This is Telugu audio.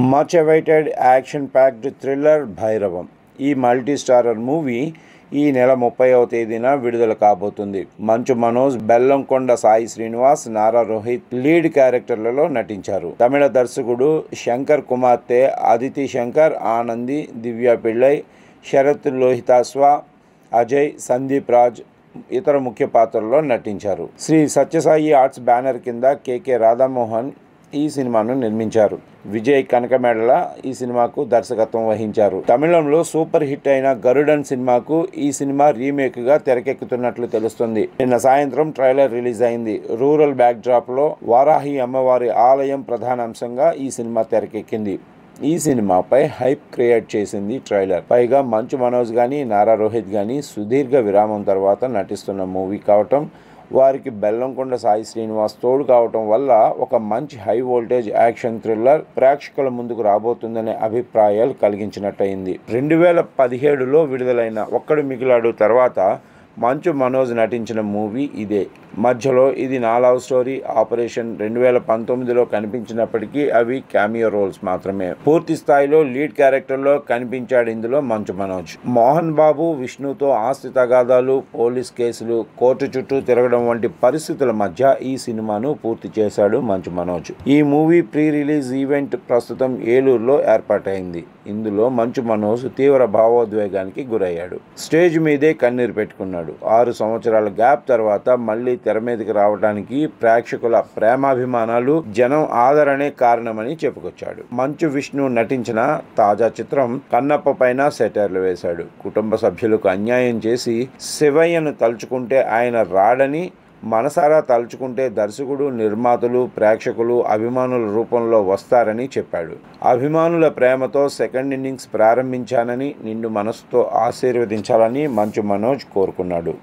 Much awaited action packed thriller Bhairavam. ఈ మల్టీ స్టారర్ మూవీ ఈ నెల 30వ తేదీన విడుదల కాబోతుంది. మంచు మనోజ్, బెల్లంకొండ సాయి శ్రీనివాస్, నారా రోహిత్ లీడ్ క్యారెక్టర్లలో నటించారు. తమిళ దర్శకుడు శంకర్ కుమార్తె అదితి శంకర్, ఆనంది, దివ్య పిళ్ళై, శరత్ లోహితాస్వ, అజయ్, సందీప్ రాజ్ ఇతర ముఖ్య పాత్రల్లో నటించారు. శ్రీ సత్యసాయి ఆర్ట్స్ బ్యానర్ కింద కె రాధామోహన్ ఈ సినిమాను నిర్మించారు. విజయ్ కనకమేడల ఈ సినిమాకు దర్శకత్వం వహించారు. తమిళంలో సూపర్ హిట్ అయిన గరుడన్ సినిమాకు ఈ సినిమా రీమేక్ గా తెరకెక్కుతున్నట్లు తెలుస్తుంది. నిన్న సాయంత్రం ట్రైలర్ రిలీజ్ అయింది. రూరల్ బ్యాక్ డ్రాప్ లో వారాహి అమ్మవారి ఆలయం ప్రధాన అంశంగా ఈ సినిమా తెరకెక్కింది. ఈ సినిమాపై హైప్ క్రియేట్ చేసింది ట్రైలర్. పైగా మంచు మనోజ్ గానీ, నారా రోహిత్ గానీ సుదీర్ఘ విరామం తర్వాత నటిస్తున్న మూవీ కావటం, వారికి బెల్లంకొండ సాయి శ్రీనివాస్ తోడు కావటం వల్ల ఒక మంచి హై వోల్టేజ్ యాక్షన్ థ్రిల్లర్ ప్రేక్షకుల ముందుకు రాబోతుందనే అభిప్రాయాలు కలిగించినట్టయింది. 2017లో విడుదలైన ఒక్కడు మిగిలాడు తర్వాత మంచు మనోజ్ నటించిన మూవీ ఇదే. మధ్యలో ఇది నా లవ్ స్టోరీ, ఆపరేషన్ 2019లో కనిపించినప్పటికీ అవి క్యామియో రోల్స్ మాత్రమే. పూర్తి స్థాయిలో లీడ్ క్యారెక్టర్లో కనిపించాడు ఇందులో మంచు మనోజ్. మోహన్ బాబు, విష్ణుతో ఆస్తి తగాదాలు, పోలీస్ కేసులు, కోర్టు చుట్టూ తిరగడం వంటి పరిస్థితుల మధ్య ఈ సినిమాను పూర్తి చేశాడు మంచు మనోజ్. ఈ మూవీ ప్రీ రిలీజ్ ఈవెంట్ ప్రస్తుతం ఏలూరులో ఏర్పాటైంది. ఇందులో మంచు మనోజ్ తీవ్ర భావోద్వేగానికి గురయ్యాడు. స్టేజ్ మీదే కన్నీరు పెట్టుకున్నాడు. 6 సంవత్సరాల గ్యాప్ తర్వాత మళ్ళీ తెర మీదకి రావడానికి ప్రేక్షకుల ప్రేమాభిమానాలు, జనం ఆదరణే కారణమని చెప్పుకొచ్చాడు. మంచు విష్ణు నటించిన తాజా చిత్రం కన్నప్ప పైన సెటైర్లు వేశాడు. కుటుంబ సభ్యులకు అన్యాయం చేసి శివయ్యను తలుచుకుంటే ఆయన రాడని, మనసారా తలుచుకుంటే దర్శకుడు, నిర్మాతలు, ప్రేక్షకులు, అభిమానుల రూపంలో వస్తారని చెప్పాడు. అభిమానుల ప్రేమతో సెకండ్ ఇన్నింగ్స్ ప్రారంభించానని, నిండు మనసుతో ఆశీర్వదించాలని మంచు మనోజ్ కోరుకున్నాడు.